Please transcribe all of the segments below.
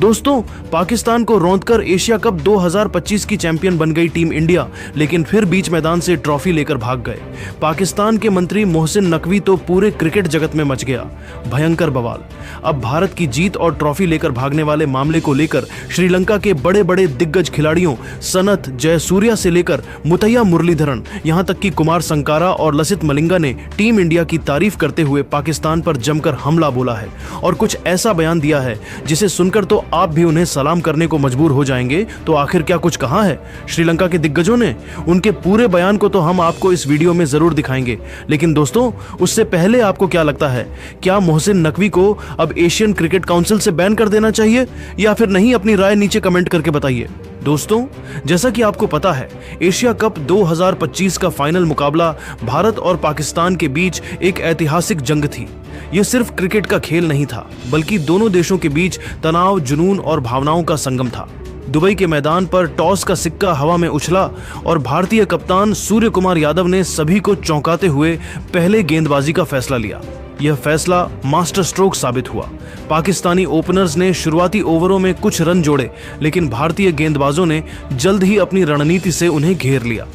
दोस्तों, पाकिस्तान को रौंदकर एशिया कप 2025 की चैंपियन बन गई टीम इंडिया, लेकिन फिर बीच मैदान से ट्रॉफी लेकर भाग गए। पाकिस्तान के मंत्री मोहसिन नकवी तो पूरे क्रिकेट जगत में मच गया भयंकर बवाल। अब भारत की जीत और ट्रॉफी लेकर भागने वाले मामले को लेकर श्रीलंका के बड़े बड़े दिग्गज खिलाड़ियों सनथ जयसूर्या से लेकर मुथैया मुरलीधरन, यहां तक कि कुमार संगकारा और लसित मलिंगा ने टीम इंडिया की तारीफ करते हुए पाकिस्तान पर जमकर हमला बोला है और कुछ ऐसा बयान दिया है जिसे सुनकर तो आप भी उन्हें सलाम करने को मजबूर हो जाएंगे। तो आखिर क्या कुछ कहा है श्रीलंका के दिग्गजों ने? उनके पूरे बयान को तो हम आपको इस वीडियो में जरूर दिखाएंगे, लेकिन दोस्तों उससे पहले आपको क्या लगता है, क्या मोहसिन नकवी को अब एशियन क्रिकेट काउंसिल से बैन कर देना चाहिए या फिर नहीं? अपनी राय नीचे कमेंट करके बताइए। दोस्तों, जैसा कि आपको पता है, एशिया कप 2025 का फाइनल मुकाबला भारत और पाकिस्तान के बीच एक ऐतिहासिक जंग थी। यह सिर्फ क्रिकेट का खेल नहीं था, बल्कि दोनों देशों के बीच तनाव, जुनून और भावनाओं का संगम था। दुबई के मैदान पर टॉस का सिक्का हवा में उछला और भारतीय कप्तान सूर्य कुमार यादव ने सभी को चौंकाते हुए पहले गेंदबाजी का फैसला लिया। यह फैसला मास्टर स्ट्रोक साबित हुआ। पाकिस्तानी ओपनर्स ने शुरुआती ओवरों में कुछ रन जोड़े, लेकिन भारतीय गेंदबाजों ने जल्द ही अपनी रणनीति से उन्हें घेर लिया।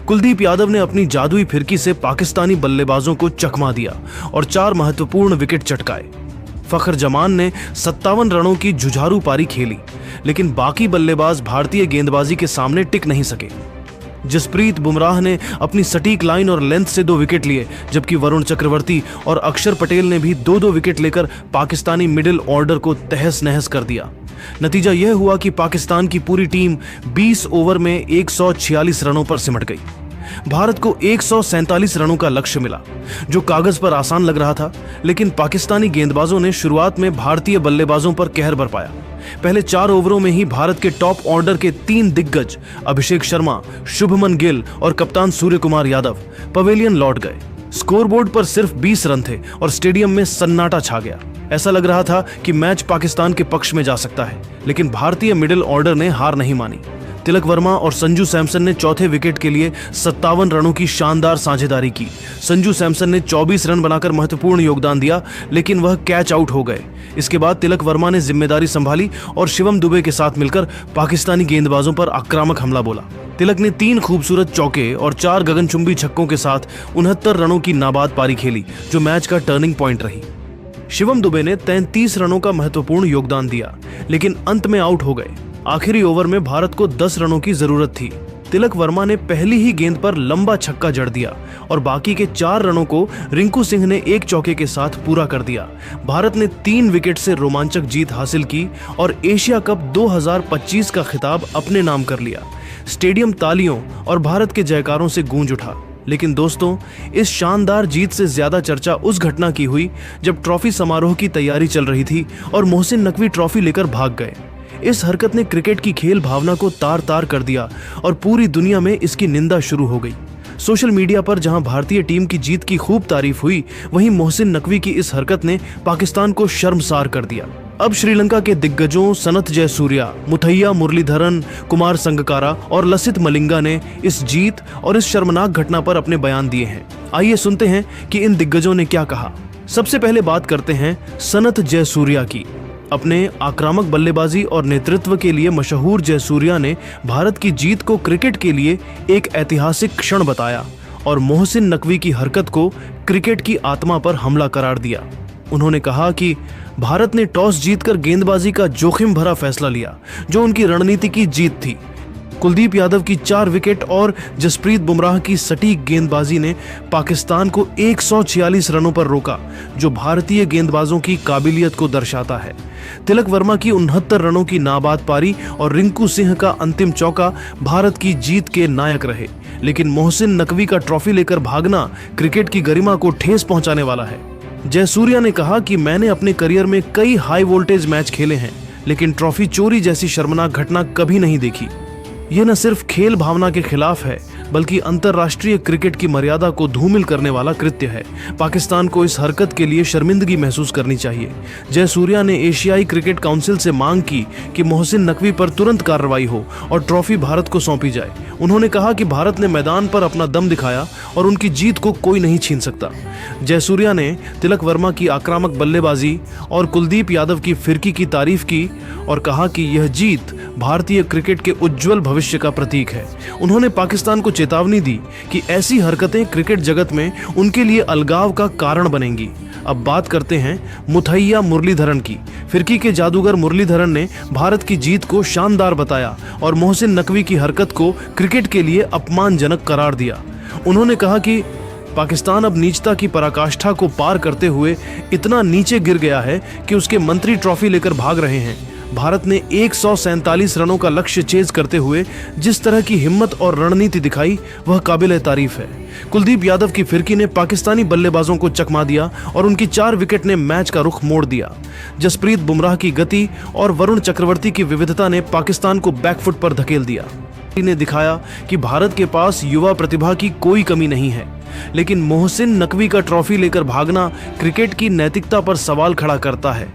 कुलदीप यादव ने अपनी जादुई फिरकी से पाकिस्तानी बल्लेबाजों को चकमा दिया और 4 महत्वपूर्ण विकेट चटकाए। फखर जमान ने 57 रनों की जुझारू पारी खेली, लेकिन बाकी बल्लेबाज भारतीय गेंदबाजी के सामने टिक नहीं सके। जसप्रीत बुमराह ने अपनी सटीक लाइन और लेंथ से 2 विकेट लिए, जबकि वरुण चक्रवर्ती और अक्षर पटेल ने भी 2-2 विकेट लेकर पाकिस्तानी मिडिल ऑर्डर को तहस नहस कर दिया। नतीजा यह हुआ कि पाकिस्तान की पूरी टीम 20 ओवर में 146 रनों पर सिमट गई। भारत को 147 रनों का लक्ष्य मिला, जो कागज पर आसान लग रहा था, लेकिन पाकिस्तानी गेंदबाजों ने शुरुआत में भारतीय बल्लेबाजों पर कहर बरपाया। पहले 4 ओवरों में ही भारत के टॉप ऑर्डर के 3 दिग्गज अभिषेक शर्मा, शुभमन गिल और कप्तान सूर्य कुमार यादव पवेलियन लौट गए। स्कोरबोर्ड पर सिर्फ 20 रन थे और स्टेडियम में सन्नाटा छा गया। ऐसा लग रहा था कि मैच पाकिस्तान के पक्ष में जा सकता है, लेकिन भारतीय मिडिल ऑर्डर ने हार नहीं मानी। तिलक वर्मा और संजू सैमसन ने चौथे विकेट के लिए 57 रनों की शानदार साझेदारी की। संजू सैमसन ने 24 रन बनाकर महत्वपूर्ण योगदान दिया, लेकिन वह कैच आउट हो गए। इसके बाद तिलक वर्मा ने जिम्मेदारी संभाली और शिवम दुबे के साथ मिलकर पाकिस्तानी गेंदबाजों पर आक्रामक हमला बोला। तिलक ने 3 खूबसूरत चौके और 4 गगनचुंबी छक्कों के साथ 69 रनों की नाबाद पारी खेली, जो मैच का टर्निंग पॉइंट रही। शिवम दुबे ने 33 रनों का महत्वपूर्ण योगदान दिया, लेकिन अंत में आउट हो गए। आखिरी ओवर में भारत को 10 रनों की जरूरत थी। तिलक वर्मा ने पहली ही गेंद पर लंबा छक्का जड़ दिया और बाकी के 4 रनों को रिंकू सिंह ने 1 चौके के साथ पूरा कर दिया। भारत ने 3 विकेट से रोमांचक जीत हासिल की और एशिया कप 2025 का खिताब अपने नाम कर लिया। स्टेडियम तालियों और भारत के जयकारों से गूंज उठा। लेकिन दोस्तों, इस शानदार जीत से ज्यादा चर्चा उस घटना की हुई जब ट्रॉफी समारोह की तैयारी चल रही थी और मोहसिन नकवी ट्रॉफी लेकर भाग गए। इस हरकत ने क्रिकेट की खेल भावना को तार तार कर दिया और पूरी दुनिया में इसकी निंदा शुरू हो गई। सोशल मीडिया पर जहां भारतीय टीम की जीत की खूब तारीफ हुई, वहीं मोहसिन नकवी की इस हरकत ने पाकिस्तान को शर्मसार कर दिया। अब श्रीलंका के दिग्गजों सनथ जयसूर्या, मुथैया मुरलीधरन, कुमार संगकारा और लसित मलिंगा ने इस जीत और इस शर्मनाक घटना पर अपने बयान दिए हैं। आइए सुनते हैं कि इन दिग्गजों ने क्या कहा। सबसे पहले बात करते हैं सनथ जयसूर्या की। अपने आक्रामक बल्लेबाजी और नेतृत्व के लिए मशहूर जयसूर्या ने भारत की जीत को क्रिकेट के लिए एक ऐतिहासिक क्षण बताया और मोहसिन नकवी की हरकत को क्रिकेट की आत्मा पर हमला करार दिया। उन्होंने कहा कि भारत ने टॉस जीतकर गेंदबाजी का जोखिम भरा फैसला लिया, जो उनकी रणनीति की जीत थी। कुलदीप यादव की 4 विकेट और जसप्रीत बुमराह की सटीक गेंदबाजी ने पाकिस्तान को 146 रनों पर रोका, जो भारतीय गेंदबाजों की काबिलियत को दर्शाता है। तिलक वर्मा की 69 रनों की नाबाद पारी और रिंकू सिंह का अंतिम चौका भारत की जीत के नायक रहे, लेकिन मोहसिन नकवी का ट्रॉफी लेकर भागना क्रिकेट की गरिमा को ठेस पहुंचाने वाला है। जयसूर्या ने कहा कि मैंने अपने करियर में कई हाई वोल्टेज मैच खेले हैं, लेकिन ट्रॉफी चोरी जैसी शर्मनाक घटना कभी नहीं देखी। यह न सिर्फ खेल भावना के खिलाफ है, बल्कि अंतर्राष्ट्रीय क्रिकेट की मर्यादा को धूमिल करने वाला कृत्य है। पाकिस्तान को इस हरकत के लिए शर्मिंदगी महसूस करनी चाहिए। जयसूर्या ने एशियाई क्रिकेट काउंसिल से मांग की कि मोहसिन नकवी पर तुरंत कार्रवाई हो और ट्रॉफी भारत को सौंपी जाए। उन्होंने कहा कि भारत ने मैदान पर अपना दम दिखाया और उनकी जीत को कोई नहीं छीन सकता। जयसूर्या ने तिलक वर्मा की आक्रामक बल्लेबाजी और कुलदीप यादव की फिरकी की तारीफ की और कहा कि यह जीत भारतीय क्रिकेट के उज्जवल भविष्य का प्रतीक है। उन्होंने पाकिस्तान को चेतावनी दी कि ऐसी हरकतें क्रिकेट जगत में उनके लिए अलगाव का कारण बनेंगी। अब बात करते हैं मुथैया मुरलीधरन की। फिरकी के जादूगर मुरलीधरन ने भारत की जीत को शानदार बताया और मोहसिन नकवी की हरकत को क्रिकेट के लिए अपमानजनक करार दिया। उन्होंने कहा कि पाकिस्तान अब नीचता की पराकाष्ठा को पार करते हुए इतना नीचे गिर गया है कि उसके मंत्री ट्रॉफी लेकर भाग रहे हैं। भारत ने 147 रनों का लक्ष्य चेज करते हुए जिस तरह की हिम्मत और रणनीति दिखाई वह काबिल तारीफ है। कुलदीप यादव की फिरकी ने पाकिस्तानी बल्लेबाजों को चकमा दिया और उनकी 4 विकेट ने मैच का रुख मोड़ दिया। जसप्रीत बुमराह की गति और वरुण चक्रवर्ती की विविधता ने पाकिस्तान को बैकफुट पर धकेल दिया। ने दिखाया कि भारत के पास युवा प्रतिभा की कोई कमी नहीं है, लेकिन मोहसिन नकवी का ट्रॉफी लेकर भागना क्रिकेट की नैतिकता पर सवाल खड़ा करता है।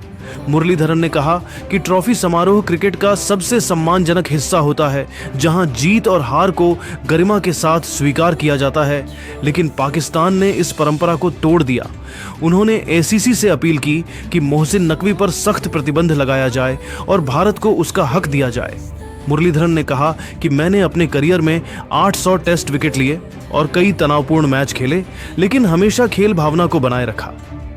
मुरलीधरन ने कहा कि ट्रॉफी समारोह क्रिकेट का सबसे सम्मानजनक हिस्सा होता है, जहां जीत और हार को गरिमा के साथ स्वीकार किया जाता है, लेकिन पाकिस्तान ने इस परंपरा को तोड़ दिया। उन्होंने एसीसी से अपील की कि मोहसिन नकवी पर सख्त प्रतिबंध लगाया जाए और भारत को उसका हक दिया जाए। मुरलीधरन ने कहा कि मैंने अपने करियर में 800 टेस्ट विकेट लिए और कई तनावपूर्ण मैच खेले, लेकिन हमेशा खेल भावना को बनाए रखा।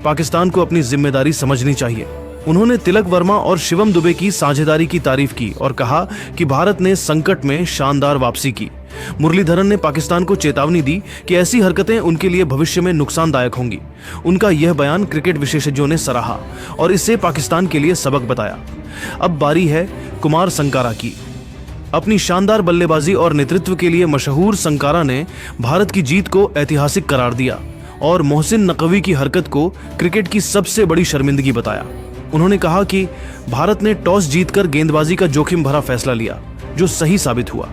पाकिस्तान को अपनी जिम्मेदारी समझनी चाहिए। उन्होंने तिलक वर्मा और शिवम दुबे की साझेदारी की तारीफ की और कहा कि भारत ने संकट में शानदार वापसी की। मुरलीधरन ने पाकिस्तान को चेतावनी दी कि ऐसी हरकतें उनके लिए भविष्य में नुकसानदायक होंगी। उनका यह बयान क्रिकेट विशेषज्ञों ने सराहा और इससे पाकिस्तान के लिए सबक बताया। अब बारी है कुमार संकारा की। अपनी शानदार बल्लेबाजी और नेतृत्व के लिए मशहूर संकारा ने भारत की जीत को ऐतिहासिक करार दिया और मोहसिन नकवी की हरकत को क्रिकेट की सबसे बड़ी शर्मिंदगी बताया। उन्होंने कहा कि भारत ने टॉस जीतकर गेंदबाजी का जोखिम भरा फैसला लिया, जो सही साबित हुआ।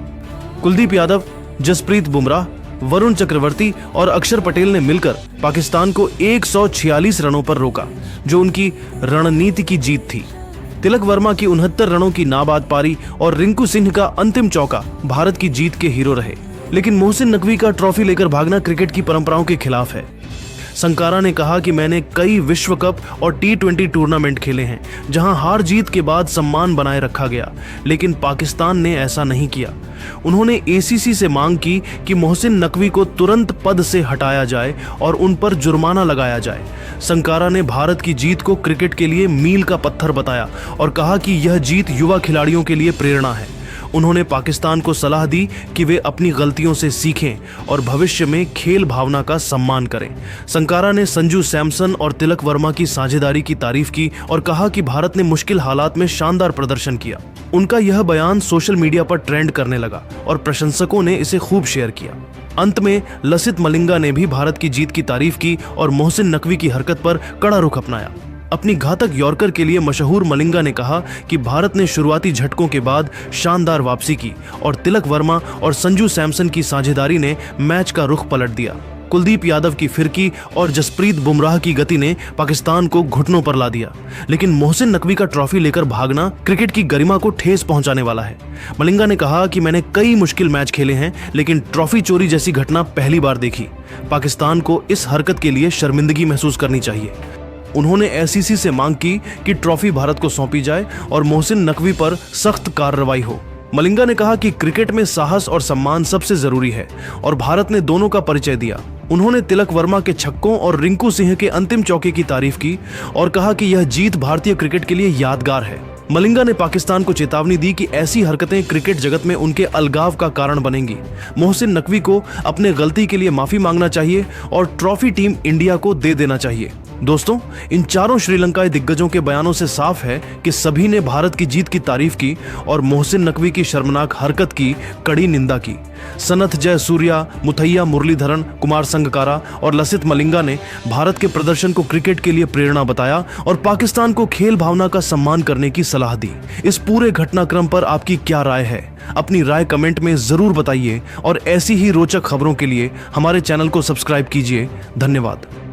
कुलदीप यादव, जसप्रीत बुमराह, वरुण चक्रवर्ती और अक्षर पटेल ने मिलकर पाकिस्तान को 146 रनों पर रोका, जो उनकी रणनीति की जीत थी। तिलक वर्मा की 69 रनों की नाबाद पारी और रिंकू सिंह का अंतिम चौका भारत की जीत के हीरो रहे। लेकिन मोहसिन नकवी का ट्रॉफी लेकर भागना क्रिकेट की परंपराओं के खिलाफ है। संकारा ने कहा कि मैंने कई विश्व कप और T20 टूर्नामेंट खेले हैं, जहां हार जीत के बाद सम्मान बनाए रखा गया, लेकिन पाकिस्तान ने ऐसा नहीं किया। उन्होंने एसीसी से मांग की कि मोहसिन नकवी को तुरंत पद से हटाया जाए और उन पर जुर्माना लगाया जाए। संकारा ने भारत की जीत को क्रिकेट के लिए मील का पत्थर बताया और कहा कि यह जीत युवा खिलाड़ियों के लिए प्रेरणा है। उन्होंने पाकिस्तान को सलाह दी कि वे अपनी गलतियों से सीखें और भविष्य में खेल भावना का सम्मान करें। संकारा ने संजू सैमसन और तिलक वर्मा की साझेदारी की तारीफ की और कहा कि भारत ने मुश्किल हालात में शानदार प्रदर्शन किया। उनका यह बयान सोशल मीडिया पर ट्रेंड करने लगा और प्रशंसकों ने इसे खूब शेयर किया। अंत में लसित मलिंगा ने भी भारत की जीत की तारीफ की और मोहसिन नकवी की हरकत पर कड़ा रुख अपनाया। अपनी घातक यॉर्कर के लिए मशहूर मलिंगा ने कहा कि भारत ने शुरुआती झटकों के बाद शानदार वापसी की और तिलक वर्मा और संजू सैमसन की साझेदारी ने मैच का रुख पलट दिया। कुलदीप यादव की फिरकी और जसप्रीत बुमराह की गति ने पाकिस्तान को घुटनों पर ला दिया, लेकिन मोहसिन नकवी का ट्रॉफी लेकर भागना क्रिकेट की गरिमा को ठेस पहुंचाने वाला है। मलिंगा ने कहा कि मैंने कई मुश्किल मैच खेले हैं, लेकिन ट्रॉफी चोरी जैसी घटना पहली बार देखी। पाकिस्तान को इस हरकत के लिए शर्मिंदगी महसूस करनी चाहिए। उन्होंने एसीसी से मांग की कि ट्रॉफी भारत को सौंपी जाए और मोहसिन नकवी पर सख्त कार्रवाई हो। मलिंगा ने कहा कि क्रिकेट में साहस और सम्मान सबसे जरूरी है और भारत ने दोनों का परिचय दिया। उन्होंने तिलक वर्मा के छक्कों और रिंकू सिंह के अंतिम चौके की तारीफ की और कहा कि यह जीत भारतीय क्रिकेट के लिए यादगार है। मलिंगा ने पाकिस्तान को चेतावनी दी कि ऐसी हरकतें क्रिकेट जगत में उनके अलगाव का कारण बनेंगी। मोहसिन नकवी को अपने गलती के लिए माफी मांगना चाहिए और ट्रॉफी टीम इंडिया को दे देना चाहिए। दोस्तों, इन चारों श्रीलंकाई दिग्गजों के बयानों से साफ है कि सभी ने भारत की जीत की तारीफ की और मोहसिन नकवी की शर्मनाक हरकत की कड़ी निंदा की। सनथ जयसूर्या, मुथैया मुरलीधरन, कुमार संगकारा और लसित मलिंगा ने भारत के प्रदर्शन को क्रिकेट के लिए प्रेरणा बताया और पाकिस्तान को खेल भावना का सम्मान करने की सलाह दी। इस पूरे घटनाक्रम पर आपकी क्या राय है? अपनी राय कमेंट में जरूर बताइए और ऐसी ही रोचक खबरों के लिए हमारे चैनल को सब्सक्राइब कीजिए। धन्यवाद।